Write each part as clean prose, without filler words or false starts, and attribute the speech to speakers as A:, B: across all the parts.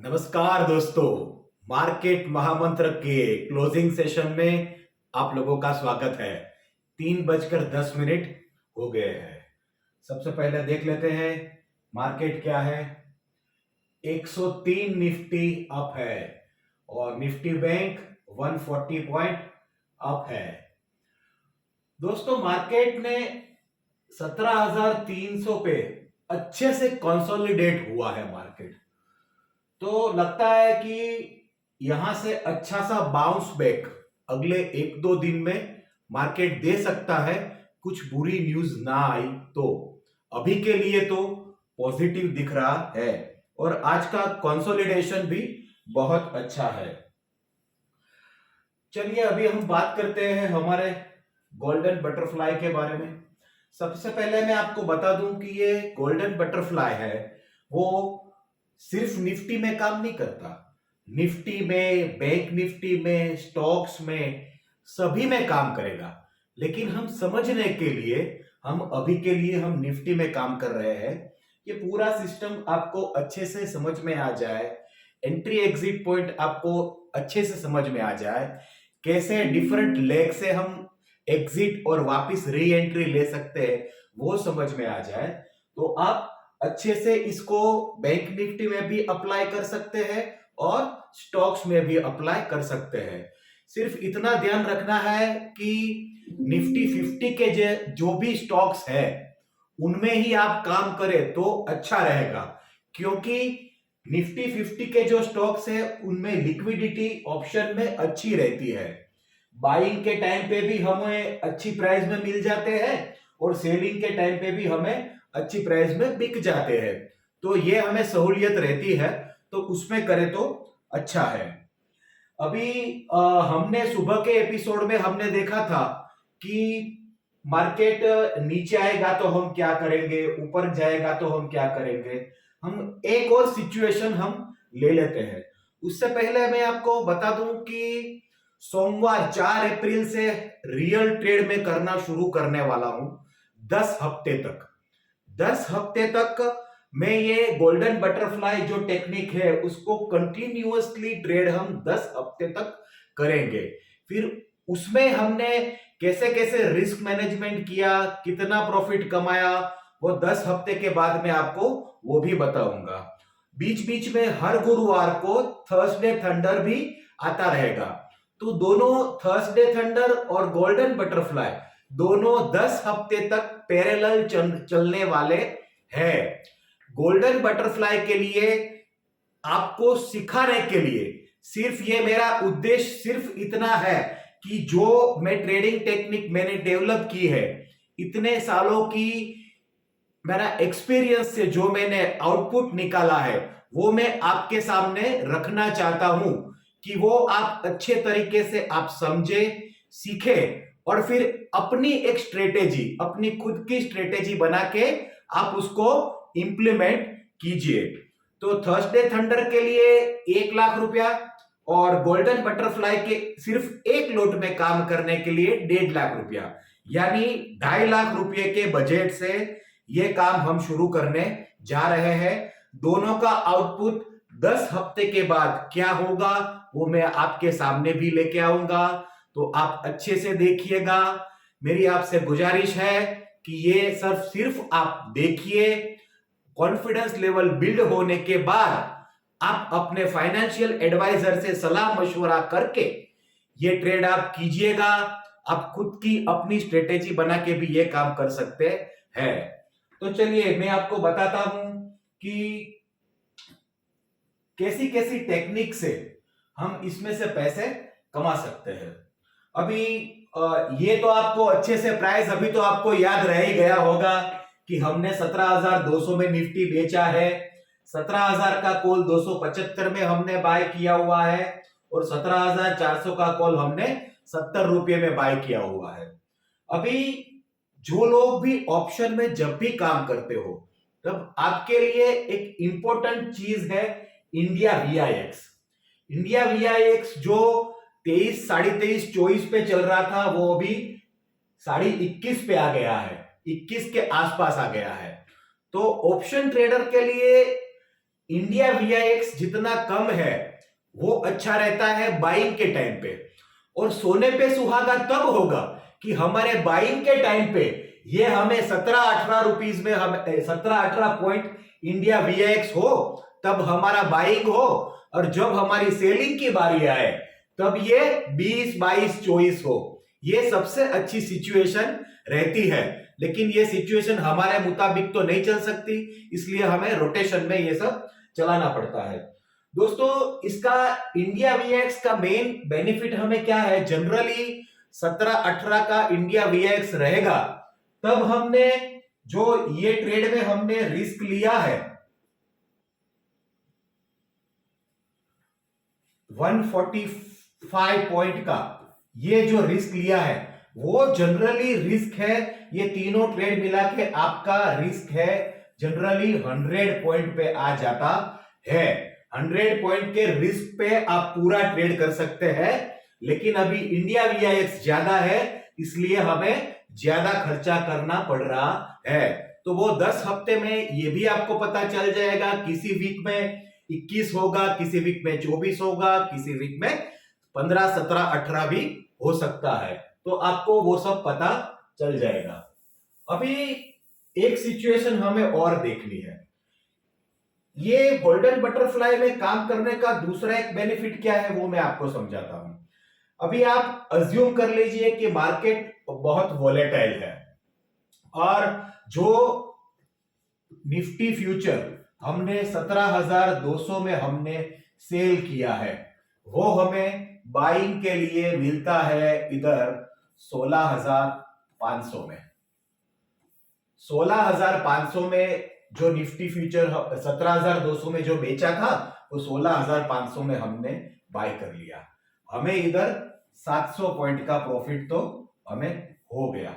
A: नमस्कार दोस्तों। मार्केट महामंत्र के क्लोजिंग सेशन में आप लोगों का स्वागत है। 3:10 हो गए हैं। सबसे पहले देख लेते हैं मार्केट क्या है। 103 निफ्टी अप है और निफ्टी बैंक 140 पॉइंट अप है। दोस्तों मार्केट ने 17,300 पे अच्छे से कंसोलिडेट हुआ है मार्केट। तो लगता है कि यहां से अच्छा सा बाउंस बैक अगले 1-2 दिन में मार्केट दे सकता है, कुछ बुरी न्यूज ना आई तो। अभी के लिए तो पॉजिटिव दिख रहा है और आज का कंसोलिडेशन भी बहुत अच्छा है। चलिए अभी हम बात करते हैं हमारे गोल्डन बटरफ्लाई के बारे में। सबसे पहले मैं आपको बता दूं कि ये गोल्डन बटरफ्लाई है वो सिर्फ निफ्टी में काम नहीं करता। निफ्टी में, बैंक निफ्टी में, स्टॉक्स में, सभी में काम करेगा। लेकिन हम समझने के लिए हम अभी के लिए हम निफ्टी में काम कर रहे हैं। ये पूरा सिस्टम आपको अच्छे से समझ में आ जाए, एंट्री एग्जिट पॉइंट आपको अच्छे से समझ में आ जाए, कैसे डिफरेंट लेग से हम एग्जिट और वापस री एंट्री ले सकते हैं, वो समझ में आ जाए तो आप अच्छे से इसको बैंक निफ्टी में भी अप्लाई कर सकते हैं और स्टॉक्स में भी अप्लाई कर सकते हैं। सिर्फ इतना ध्यान रखना है कि निफ्टी 50 के जो भी स्टॉक्स है उनमें ही आप काम करें तो अच्छा रहेगा, क्योंकि निफ्टी 50 के जो स्टॉक्स है उनमें लिक्विडिटी ऑप्शन में अच्छी रहती है। बाइंग के टाइम पे भी हमें अच्छी प्राइस में मिल जाते हैं और सेलिंग के टाइम पे भी हमें अच्छी प्राइस में बिक जाते हैं। तो ये हमें सहूलियत रहती है, तो उसमें करें तो अच्छा है। अभी हमने सुबह के एपिसोड में हमने देखा था कि मार्केट नीचे आएगा तो हम क्या करेंगे, ऊपर जाएगा तो हम क्या करेंगे। हम एक और सिचुएशन हम ले लेते हैं। उससे पहले मैं आपको बता दूं कि सोमवार 4 अप्रैल से रियल ट्रेड में करना शुरू करने वाला हूं। 10 हफ्ते तक मैं ये गोल्डन बटरफ्लाई जो टेक्निक है उसको कंटिन्यूअसली ट्रेड हम 10 हफ्ते तक करेंगे। फिर उसमें हमने कैसे कैसे रिस्क मैनेजमेंट किया, कितना प्रॉफिट कमाया, वो 10 हफ्ते के बाद मैं आपको वो भी बताऊंगा। बीच बीच में हर गुरुवार को थर्सडे थंडर भी आता रहेगा। तो दोनों थर्सडे थंडर और गोल्डन बटरफ्लाई दोनों 10 हफ्ते तक पैरेलल चलने वाले हैं। गोल्डन बटरफ्लाई के लिए आपको सिखाने के लिए सिर्फ ये मेरा उद्देश्य सिर्फ इतना है कि जो मैं ट्रेडिंग टेक्निक मैंने डेवलप की है, इतने सालों की मेरा एक्सपीरियंस से जो मैंने आउटपुट निकाला है वो मैं आपके सामने रखना चाहता हूं कि वो आप अच्छे तरीके से आप समझे, सीखे और फिर अपनी एक स्ट्रेटेजी, अपनी खुद की स्ट्रेटेजी बना के आप उसको इंप्लीमेंट कीजिए। तो थर्सडे थंडर के लिए 1 लाख रुपया और गोल्डन बटरफ्लाई के सिर्फ एक लोट में काम करने के लिए 1.5 लाख रुपया, यानी 2.5 लाख रुपए के बजट से ये काम हम शुरू करने जा रहे हैं। दोनों का आउटपुट 10 हफ्ते के बाद क्या होगा वो मैं आपके सामने भी लेके आऊंगा, तो आप अच्छे से देखिएगा। मेरी आपसे गुजारिश है कि ये सिर्फ आप देखिए। कॉन्फिडेंस लेवल बिल्ड होने के बाद आप अपने फाइनेंशियल एडवाइजर से सलाह मशवरा करके ये ट्रेड आप कीजिएगा। आप खुद की अपनी स्ट्रेटेजी बना के भी ये काम कर सकते हैं। तो चलिए मैं आपको बताता हूं कि कैसी कैसी टेक्निक से हम इसमें से पैसे कमा सकते हैं। अभी ये तो आपको अच्छे से प्राइस अभी तो आपको याद रह ही गया होगा कि हमने 17,200 में निफ्टी बेचा है, 17,000 का कॉल 275 में हमने बाय किया हुआ है और 17,400 का कॉल हमने 70 रुपये में बाय किया हुआ है। अभी जो लोग भी ऑप्शन में जब भी काम करते हो तब आपके लिए एक इंपॉर्टेंट चीज है इंडिया वीआईएक्स। इंडिया वीआईएक्स जो 23, 23.5, 24 पे चल रहा था वो अभी 21.5 पे आ गया है, 21 के आसपास आ गया है। तो ऑप्शन ट्रेडर के लिए इंडिया वीआईएक्स जितना कम है वो अच्छा रहता है बाइंग के टाइम पे, और सोने पे सुहागा तब होगा कि हमारे बाइंग के टाइम पे ये हमें 17-18 रुपीज में, हम 17-18 पॉइंट इंडिया वीआईएक्स हो तब हमारा बाइंग हो, और जब हमारी सेलिंग की बारी आए तब ये 20-22-24 हो। ये सबसे अच्छी सिचुएशन रहती है, लेकिन ये सिचुएशन हमारे मुताबिक तो नहीं चल सकती, इसलिए हमें रोटेशन में ये सब चलाना पड़ता है। दोस्तों, इसका इंडिया वीएक्स का मेन बेनिफिट हमें क्या है, जनरली 17-18 का इंडिया वीएक्स रहेगा तब हमने जो ये ट्रेड में हमने रिस्क लिया है 145 पॉइंट का, ये जो रिस्क लिया है वो जनरली रिस्क है, ये तीनों ट्रेड मिला के आपका रिस्क है जनरली 100 पॉइंट पे आ जाता है। 100 पॉइंट के रिस्क पे आप पूरा ट्रेड कर सकते हैं, लेकिन अभी इंडिया वीआईएक्स ज्यादा है इसलिए हमें ज्यादा खर्चा करना पड़ रहा है। तो वो 10 हफ्ते में ये भी आपको पता चल जाएगा, किसी वीक में 21 होगा, किसी वीक में 24 होगा, किसी वीक में 15, 17, 18 भी हो सकता है, तो आपको वो सब पता चल जाएगा। अभी एक सिचुएशन हमें और देखनी है, ये गोल्डन बटरफ्लाई में काम करने का दूसरा एक बेनिफिट क्या है वो मैं आपको समझाता हूं। अभी आप अज्यूम कर लीजिए कि मार्केट बहुत वोलेटाइल है और जो निफ्टी फ्यूचर हमने 17,200 में हमने सेल किया है वो हमें बाइंग के लिए मिलता है इधर 16,500 में। 16,500 में जो निफ्टी फ्यूचर 17,200 में जो बेचा था वो 16,500 में हमने बाय कर लिया, हमें इधर 700 पॉइंट का प्रॉफिट तो हमें हो गया।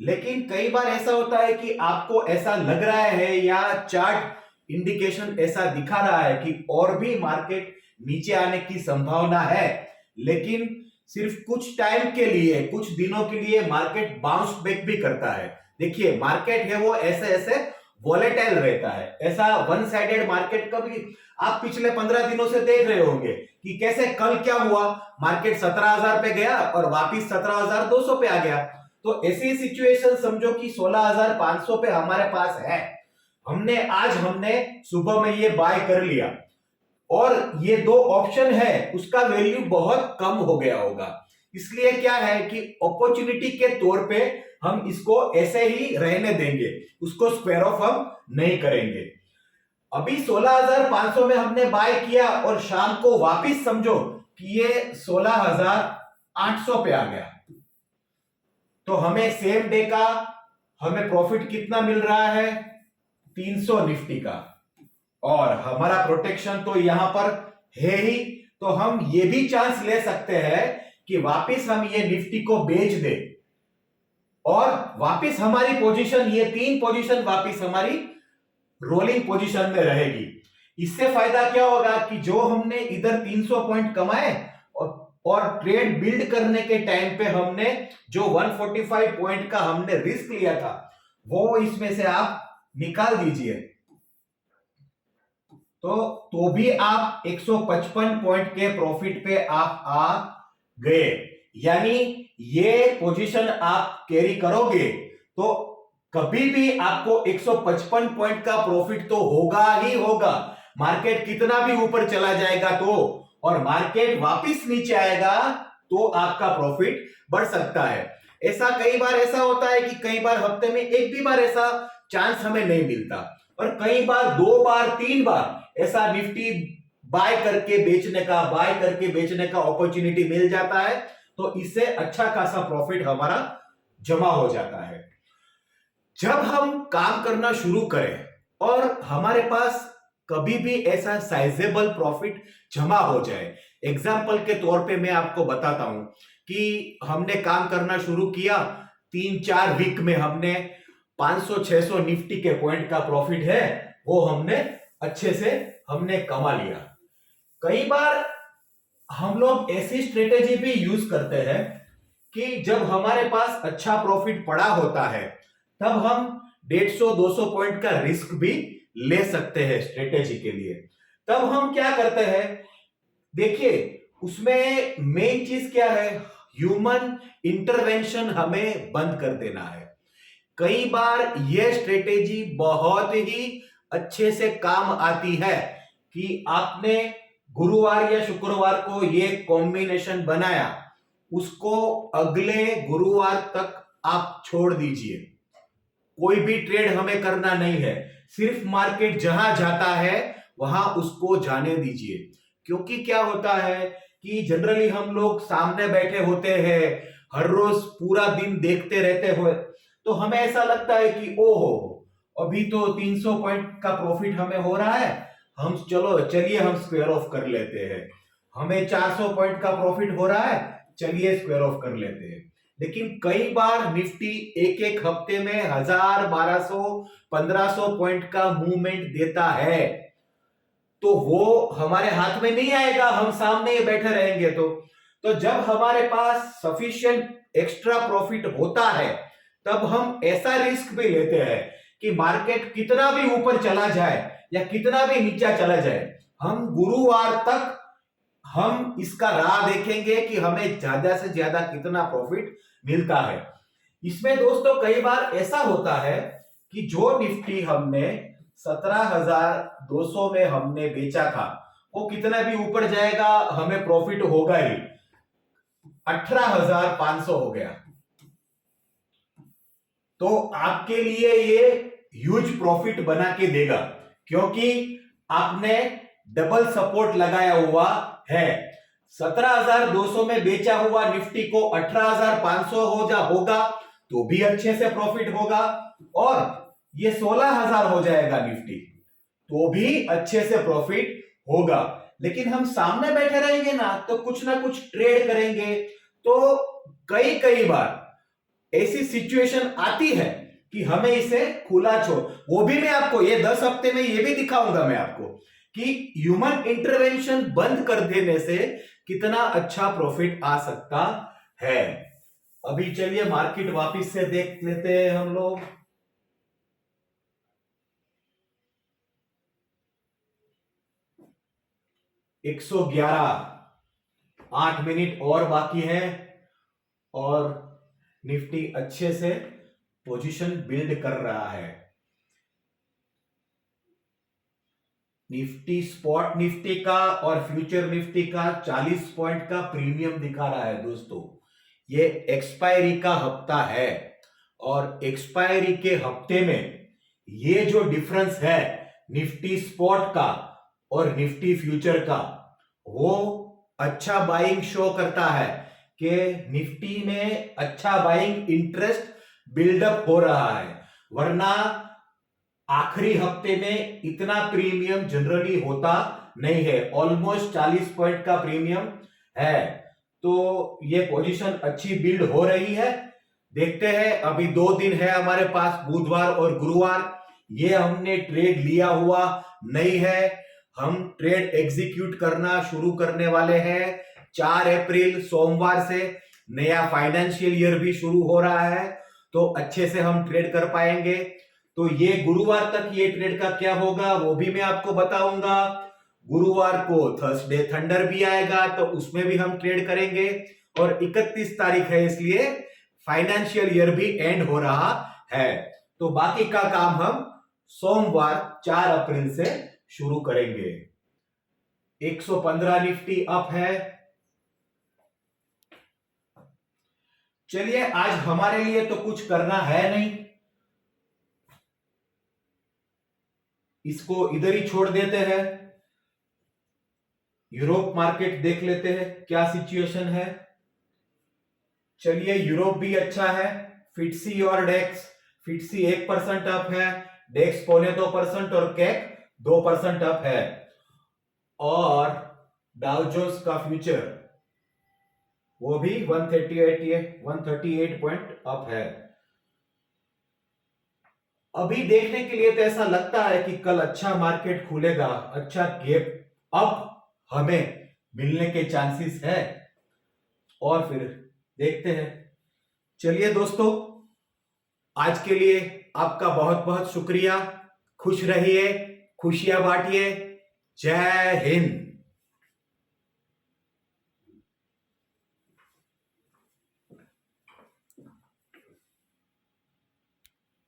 A: लेकिन कई बार ऐसा होता है कि आपको ऐसा लग रहा है या चार्ट इंडिकेशन ऐसा दिखा रहा है कि और भी मार्केट नीचे आने की संभावना है, लेकिन सिर्फ कुछ टाइम के लिए, कुछ दिनों के लिए मार्केट बाउंस बैक भी करता है। देखिए, मार्केट है वो ऐसे ऐसे वॉलेटाइल रहता है, ऐसा वन साइडेड मार्केट कभी आप पिछले 15 दिनों से देख रहे होंगे कि कैसे कल क्या हुआ, मार्केट 17,000 पे गया और वापिस 17,200 पे आ गया। तो ऐसी सिचुएशन समझो कि 16,500 पे हमारे पास है, हमने सुबह में ये बाय कर लिया और ये दो ऑप्शन है उसका वैल्यू बहुत कम हो गया होगा, इसलिए क्या है कि अपॉर्चुनिटी के तौर पे हम इसको ऐसे ही रहने देंगे, उसको स्क्वायर ऑफ हम नहीं करेंगे। अभी 16,500 में हमने बाय किया और शाम को वापिस समझो कि ये 16,800 पे आ गया, तो हमें सेम डे का हमें प्रॉफिट कितना मिल रहा है, 300 निफ्टी का, और हमारा प्रोटेक्शन तो यहां पर है ही, तो हम ये भी चांस ले सकते हैं कि वापिस हम ये निफ्टी को बेच दे और वापिस हमारी पोजीशन, ये 3 पोजीशन वापिस हमारी रोलिंग पोजीशन में रहेगी। इससे फायदा क्या होगा कि जो हमने इधर 300 पॉइंट कमाए और ट्रेड बिल्ड करने के टाइम पे हमने जो 145 पॉइंट का हमने रिस्क लिया था वो इसमें से आप निकाल दीजिए, तो भी आप 155 पॉइंट के प्रॉफिट पे आप आ गए। यानी ये पोजीशन आप कैरी करोगे तो कभी भी आपको 155 पॉइंट का प्रॉफिट तो होगा ही होगा, मार्केट कितना भी ऊपर चला जाएगा तो, और मार्केट वापस नीचे आएगा तो आपका प्रॉफिट बढ़ सकता है। ऐसा कई बार ऐसा होता है कि कई बार हफ्ते में एक भी बार ऐसा चांस हमें नहीं मिलता, और कई बार 2 बार 3 बार ऐसा निफ्टी बाय करके बेचने का अपॉर्चुनिटी मिल जाता है, तो इससे अच्छा खासा प्रॉफिट हमारा जमा हो जाता है। जब हम काम करना शुरू करें और हमारे पास कभी भी ऐसा साइजेबल प्रॉफिट जमा हो जाए, एग्जाम्पल के तौर पे मैं आपको बताता हूं कि हमने काम करना शुरू किया, 3-4 वीक में हमने 500-600 निफ्टी के पॉइंट का प्रॉफिट है वो हमने अच्छे से हमने कमा लिया। कई बार हम लोग ऐसी स्ट्रेटेजी भी यूज करते हैं कि जब हमारे पास अच्छा प्रॉफिट पड़ा होता है तब हम 150-200 पॉइंट का रिस्क भी ले सकते हैं स्ट्रेटेजी के लिए। तब हम क्या करते हैं, देखिए उसमें मेन चीज क्या है, ह्यूमन इंटरवेंशन हमें बंद कर देना है। कई बार यह स्ट्रेटेजी बहुत ही अच्छे से काम आती है कि आपने गुरुवार या शुक्रवार को यह कॉम्बिनेशन बनाया, उसको अगले गुरुवार तक आप छोड़ दीजिए, कोई भी ट्रेड हमें करना नहीं है, सिर्फ मार्केट जहां जाता है वहां उसको जाने दीजिए। क्योंकि क्या होता है कि जनरली हम लोग सामने बैठे होते हैं, हर रोज पूरा दिन देखते रहते हुए, तो हमें ऐसा लगता है कि ओहो अभी तो 300 पॉइंट का प्रॉफिट हमें हो रहा है, हम चलिए हम स्क्वायर ऑफ कर लेते हैं। हमें 400 पॉइंट का प्रॉफिट हो रहा है, चलिए स्क्वायर ऑफ कर लेते हैं। लेकिन कई बार निफ्टी एक एक हफ्ते में 1000, 1200, 1500 पॉइंट का मूवमेंट देता है, तो वो हमारे हाथ में नहीं आएगा, हम सामने ही बैठे रहेंगे। तो जब हमारे पास सफिशिएंट एक्स्ट्रा प्रॉफिट होता है, तब हम ऐसा रिस्क भी लेते हैं कि मार्केट कितना भी ऊपर चला जाए या कितना भी नीचे चला जाए, हम गुरुवार तक हम इसका राह देखेंगे कि हमें ज्यादा से ज्यादा कितना प्रॉफिट मिलता है। इसमें दोस्तों कई बार ऐसा होता है कि जो निफ्टी हमने 17,200 में हमने बेचा था, वो कितना भी ऊपर जाएगा हमें प्रॉफिट होगा ही, 18,500 हो गया। तो आपके लिए ये ह्यूज प्रॉफिट बना के देगा, क्योंकि आपने डबल सपोर्ट लगाया हुआ है। 17,200 में बेचा हुआ निफ्टी को 18,500 होगा तो भी अच्छे से प्रॉफिट होगा, और ये 16,000 हो जाएगा निफ्टी तो भी अच्छे से प्रॉफिट होगा। लेकिन हम सामने बैठे रहेंगे ना कुछ ट्रेड करेंगे, तो कई बार ऐसी सिचुएशन आती है कि हमें इसे खुला छोड़, वो भी मैं आपको ये 10 हफ्ते में ये भी दिखाऊंगा मैं आपको कि ह्यूमन इंटरवेंशन बंद कर देने से कितना अच्छा प्रॉफिट आ सकता है। अभी चलिए मार्केट वापस से देख लेते हैं हम लोग। $111, 8 मिनट और बाकी है और निफ्टी अच्छे से पोजीशन बिल्ड कर रहा है। निफ्टी स्पॉट निफ्टी का और फ्यूचर निफ्टी का 40 पॉइंट का प्रीमियम दिखा रहा है दोस्तों। ये एक्सपायरी का हफ्ता है और एक्सपायरी के हफ्ते में ये जो डिफरेंस है निफ्टी स्पॉट का और निफ्टी फ्यूचर का, वो अच्छा बाइंग शो करता है कि निफ्टी में अच्छा बाइंग इंटरेस्ट बिल्डअप हो रहा है। वरना आखिरी हफ्ते में इतना प्रीमियम जनरली होता नहीं है, ऑलमोस्ट 40 पॉइंट का प्रीमियम है। तो ये पोजीशन अच्छी बिल्ड हो रही है। देखते हैं, अभी 2 दिन है हमारे पास, बुधवार और गुरुवार। ये हमने ट्रेड लिया हुआ नहीं है, हम ट्रेड एग्जीक्यूट करना शुरू करने वाले हैं 4 अप्रैल सोमवार से। नया फाइनेंशियल ईयर भी शुरू हो रहा है, तो अच्छे से हम ट्रेड कर पाएंगे। तो ये गुरुवार तक ये ट्रेड का क्या होगा वो भी मैं आपको बताऊंगा। गुरुवार को थर्सडे थंडर भी आएगा, तो उसमें भी हम ट्रेड करेंगे। और 31 तारीख है, इसलिए फाइनेंशियल ईयर भी एंड हो रहा है। तो बाकी का काम हम सोमवार 4 अप्रैल से शुरू करेंगे। 115 निफ्टी अप है। चलिए आज हमारे लिए तो कुछ करना है नहीं, इसको इधर ही छोड़ देते हैं। यूरोप मार्केट देख लेते हैं क्या सिचुएशन है। चलिए यूरोप भी अच्छा है। फिटसी और डेक्स, फिटसी 1% अप है, डेक्स 2.25% और कैक 2% अप है। और डाउ जोन्स का फ्यूचर वो भी 138 पॉइंट अप है। अभी देखने के लिए तो ऐसा लगता है कि कल अच्छा मार्केट खुलेगा, अच्छा गैप अप हमें मिलने के चांसेस है, और फिर देखते हैं। चलिए दोस्तों, आज के लिए आपका बहुत बहुत शुक्रिया। खुश रहिए, खुशियां बांटिए। जय हिंद।